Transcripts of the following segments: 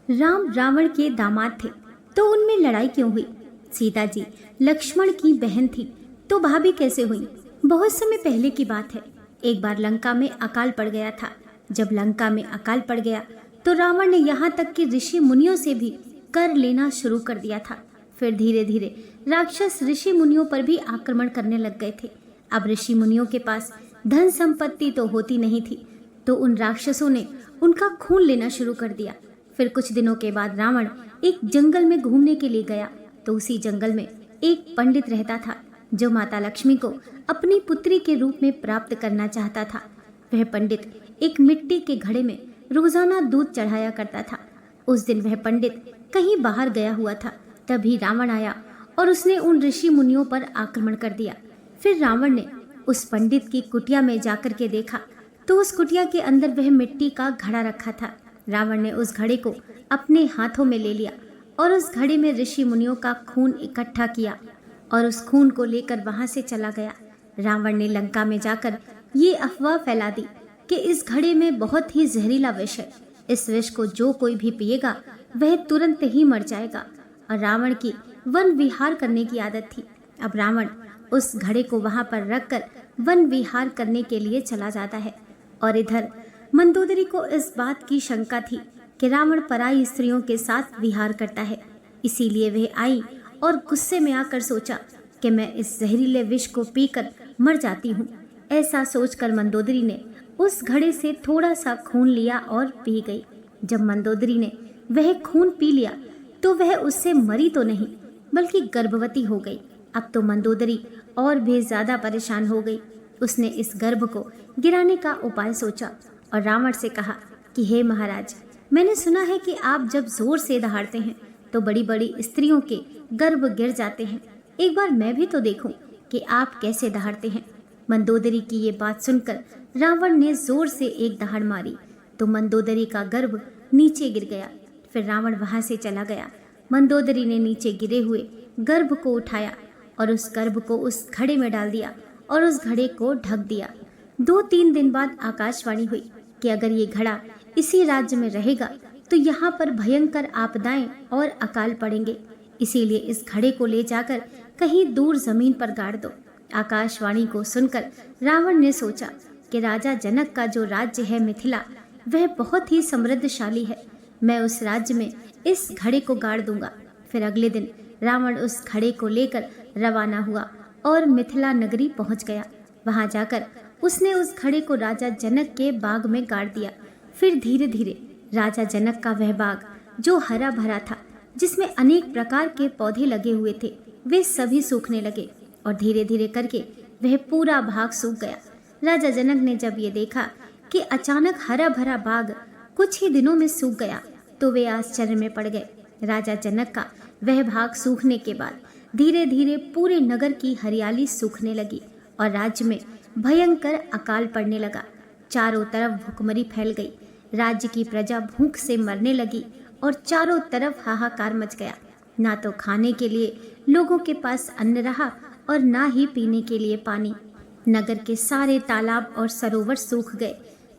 राम रावण के दामाद थे तो उनमें लड़ाई क्यों हुई? सीता जी लक्ष्मण की बहन थी तो भाभी कैसे हुई? बहुत समय पहले की बात है। एक बार लंका में अकाल पड़ गया था। जब लंका में अकाल पड़ गया तो रावण ने यहाँ तक कि ऋषि मुनियों से भी कर लेना शुरू कर दिया था। फिर धीरे धीरे राक्षस ऋषि मुनियों पर भी आक्रमण करने लग गए थे। अब ऋषि मुनियों के पास धन संपत्ति तो होती नहीं थी, तो उन राक्षसों ने उनका खून लेना शुरू कर दिया। फिर कुछ दिनों के बाद रावण एक जंगल में घूमने के लिए गया तो उसी जंगल में एक पंडित रहता था जो माता लक्ष्मी को अपनी पुत्री के रूप में प्राप्त करना चाहता था। वह पंडित एक मिट्टी के घड़े में रोजाना दूध चढ़ाया करता था। उस दिन वह पंडित कहीं बाहर गया हुआ था, तभी रावण आया और उसने उन ऋषि मुनियों पर आक्रमण कर दिया। फिर रावण ने उस पंडित की कुटिया में जाकर के देखा तो उस कुटिया के अंदर वह मिट्टी का घड़ा रखा था। रावण ने उस घड़े को अपने हाथों में ले लिया और उस घड़े में ऋषि मुनियों का खून इकट्ठा किया और उस खून को लेकर वहां से चला गया। रावण ने लंका में जाकर ये अफवाह फैला दी कि इस घड़े में बहुत ही जहरीला विष है। इस विष को जो कोई भी पिएगा वह तुरंत ही मर जाएगा। और रावण की वन विहार करने की आदत थी। अब रावण उस घड़े को वहां पर रखकर वन विहार करने के लिए चला जाता है। और इधर मंदोदरी को इस बात की शंका थी कि रावण पराई स्त्रियों के साथ विहार करता है। इसीलिए वह आई और गुस्से में आकर सोचा कि मैं इस जहरीले विष को पीकर मर जाती हूँ। ऐसा सोचकर मंदोदरी ने उस घड़े से थोड़ा सा खून लिया और पी गई। जब मंदोदरी ने वह खून पी लिया तो वह उससे मरी तो नहीं बल्कि गर्भवती हो गई। अब तो मंदोदरी और भी ज्यादा परेशान हो गई। उसने इस गर्भ को गिराने का उपाय सोचा और रावण से कहा कि हे महाराज, मैंने सुना है कि आप जब जोर से दहाड़ते हैं तो बड़ी बड़ी स्त्रियों के गर्भ गिर जाते हैं। एक बार मैं भी तो देखूं कि आप कैसे दहाड़ते हैं। मंदोदरी की ये बात सुनकर रावण ने जोर से एक दहाड़ मारी तो मंदोदरी का गर्भ नीचे गिर गया। फिर रावण वहां से चला गया। मंदोदरी ने नीचे गिरे हुए गर्भ को उठाया और उस गर्भ को उस घड़े में डाल दिया और उस घड़े को ढक दिया। 2-3 दिन बाद आकाशवाणी हुई कि अगर ये घड़ा इसी राज्य में रहेगा तो यहाँ पर भयंकर आपदाएं और अकाल पड़ेंगे। इसीलिए इस घड़े को ले जाकर कहीं दूर जमीन पर गाड़ दो। आकाशवाणी को सुनकर रावण ने सोचा कि राजा जनक का जो राज्य है मिथिला, वह बहुत ही समृद्धशाली है। मैं उस राज्य में इस घड़े को गाड़ दूंगा। फिर अगले दिन रावण उस घड़े को लेकर रवाना हुआ और मिथिला नगरी पहुंच गया। वहां जाकर उसने उस घड़े को राजा जनक के बाग में गाड़ दिया। फिर धीरे धीरे राजा जनक का वह बाग जो हरा भरा था, जिसमें अनेक प्रकार के पौधे लगे हुए थे, वे सभी सूखने लगे और धीरे धीरे करके वह पूरा बाग सूख गया। राजा जनक ने जब ये देखा कि अचानक हरा भरा बाग कुछ ही दिनों में सूख गया तो वे आश्चर्य में पड़ गए। राजा जनक का वह भाग सूखने के बाद धीरे धीरे पूरे नगर की हरियाली सूखने लगी और राज्य में भयंकर अकाल पड़ने लगा। चारों तरफ भूखमरी फैल गई। राज्य की प्रजा भूख से मरने लगी और चारों तरफ हाहाकार मच गया। ना तो खाने के लिए लोगों के पास अन्न रहा और ना ही पीने के लिए पानी। नगर के सारे तालाब और सरोवर सूख गए।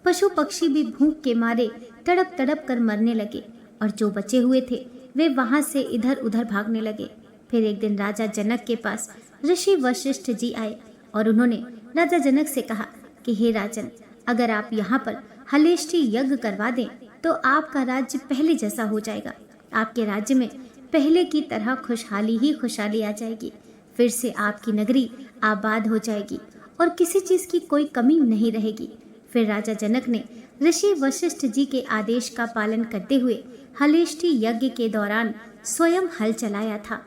पशु पक्षी भी भूख के मारे तड़प तड़प कर मरने लगे और जो बचे हुए थे वे वहां से इधर उधर भागने लगे। फिर एक दिन राजा जनक के पास ऋषि वशिष्ठ जी आए और उन्होंने राजा जनक से कहा कि हे राजन, अगर आप यहाँ पर हलेष्टि यज्ञ करवा दें तो आपका राज्य पहले जैसा हो जाएगा। आपके राज्य में पहले की तरह खुशहाली ही खुशहाली आ जाएगी। फिर से आपकी नगरी आबाद हो जाएगी और किसी चीज की कोई कमी नहीं रहेगी। फिर राजा जनक ने ऋषि वशिष्ठ जी के आदेश का पालन करते हुए हलेष्टि यज्ञ के दौरान स्वयं हल चलाया था।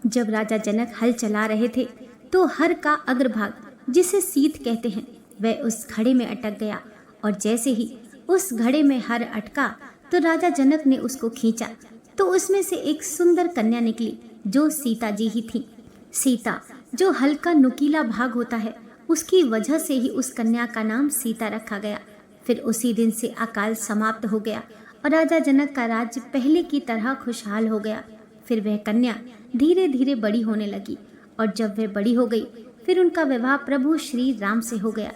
जब राजा जनक हल चला रहे थे तो हर का अग्रभाग, जिसे सीत कहते हैं, वह उस घड़े में अटक गया और जैसे ही उस घड़े में हर अटका तो राजा जनक ने उसको खींचा तो उसमें से एक सुंदर कन्या निकली जो सीता जी ही थी। सीता जो हल्का नुकीला भाग होता है, उसकी वजह से ही उस कन्या का नाम सीता रखा गया। फिर उसी दिन से अकाल समाप्त हो गया और राजा जनक का राज्य पहले की तरह खुशहाल हो गया। फिर वह कन्या धीरे धीरे बड़ी होने लगी और जब वह बड़ी हो गई फिर उनका विवाह प्रभु श्री राम से हो गया।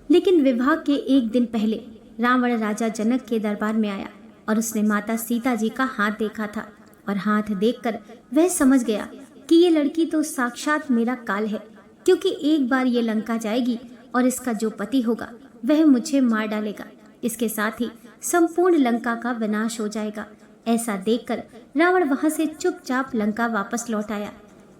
लेकिन विवाह के एक दिन पहले रावण राजा जनक के दरबार में आया और उसने माता सीता जी का हाथ देखा था और हाथ देखकर वह समझ गया कि ये लड़की तो साक्षात मेरा काल है, क्योंकि एक बार ये लंका जाएगी और इसका जो पति होगा वह मुझे मार डालेगा। इसके साथ ही संपूर्ण लंका का विनाश हो जाएगा। ऐसा देखकर रावण वहां से चुपचाप लंका वापस लौट आया।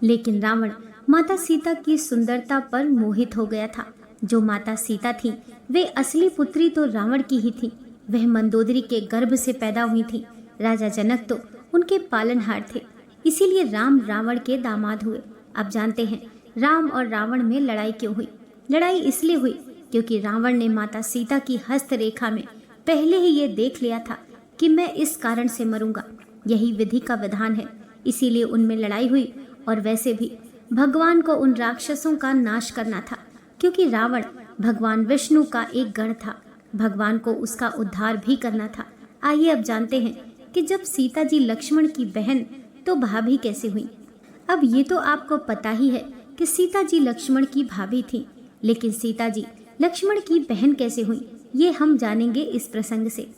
लेकिन रावण माता सीता की सुंदरता पर मोहित हो गया था। जो माता सीता थी वे असली पुत्री तो रावण की ही थी। वह मंदोदरी के गर्भ से पैदा हुई थी। राजा जनक तो उनके पालनहार थे, इसीलिए राम रावण के दामाद हुए। अब जानते हैं राम और रावण में लड़ाई क्यों हुई। लड़ाई इसलिए हुई क्योंकि रावण ने माता सीता की हस्तरेखा में पहले ही ये देख लिया था कि मैं इस कारण से मरूंगा। यही विधि का विधान है, इसीलिए उनमें लड़ाई हुई। और वैसे भी भगवान को उन राक्षसों का नाश करना था, क्योंकि रावण भगवान विष्णु का एक गण था। भगवान को उसका उद्धार भी करना था। आइए अब जानते हैं कि जब सीता जी लक्ष्मण की बहन तो भाभी कैसे हुई। अब ये तो आपको पता ही है कि सीता जी लक्ष्मण की भाभी थी, लेकिन सीता जी लक्ष्मण की बहन कैसे हुई ये हम जानेंगे इस प्रसंग से।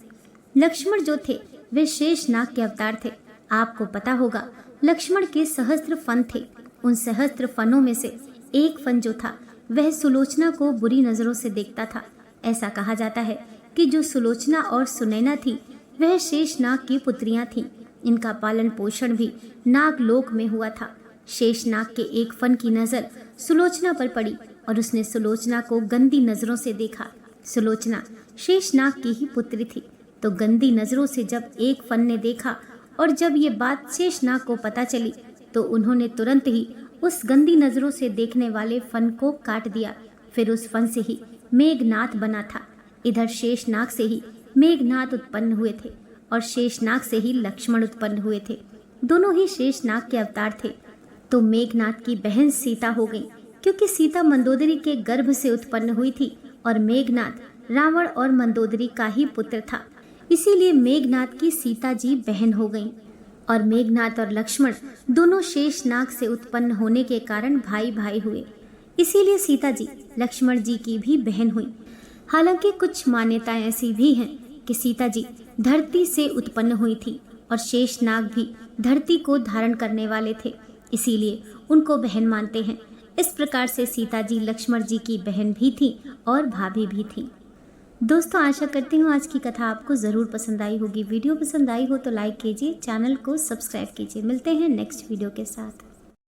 लक्ष्मण जो थे वे शेषनाग के अवतार थे। आपको पता होगा लक्ष्मण के सहस्त्र फन थे। उन सहस्त्र फनों में से एक फन जो था वह सुलोचना को बुरी नजरों से देखता था। ऐसा कहा जाता है कि जो सुलोचना और सुनैना थी वह शेषनाग की पुत्रियां थीं। इनका पालन पोषण भी नागलोक में हुआ था। शेषनाग के एक फन की नजर सुलोचना पर पड़ी और उसने सुलोचना को गंदी नजरों से देखा। सुलोचना शेषनाग की ही पुत्री थी, तो गंदी नजरों से जब एक फन ने देखा और जब ये बात शेषनाग को पता चली तो उन्होंने तुरंत ही उस गंदी नजरों से देखने वाले फन को काट दिया। फिर उस फन से ही मेघनाद बना था। इधर शेषनाग से ही मेघनाद उत्पन्न हुए थे और शेषनाग से ही लक्ष्मण उत्पन्न हुए थे। दोनों ही शेषनाग के अवतार थे। तो मेघनाद की बहन सीता हो गई, क्योंकि सीता मंदोदरी के गर्भ से उत्पन्न हुई थी और मेघनाद रावण और मंदोदरी का ही पुत्र था। इसीलिए मेघनाद की सीता जी बहन हो गईं। और मेघनाद और लक्ष्मण दोनों शेषनाग से उत्पन्न होने के कारण भाई भाई हुए। इसीलिए सीता जी लक्ष्मण जी की भी बहन हुई। हालांकि कुछ मान्यताएं ऐसी भी हैं कि सीता जी धरती से उत्पन्न हुई थी और शेषनाग भी धरती को धारण करने वाले थे, इसीलिए उनको बहन मानते हैं। इस प्रकार से सीता जी लक्ष्मण जी की बहन भी थी और भाभी भी थी। दोस्तों, आशा करती हूँ आज की कथा आपको ज़रूर पसंद आई होगी। वीडियो पसंद आई हो तो लाइक कीजिए, चैनल को सब्सक्राइब कीजिए। मिलते हैं नेक्स्ट वीडियो के साथ।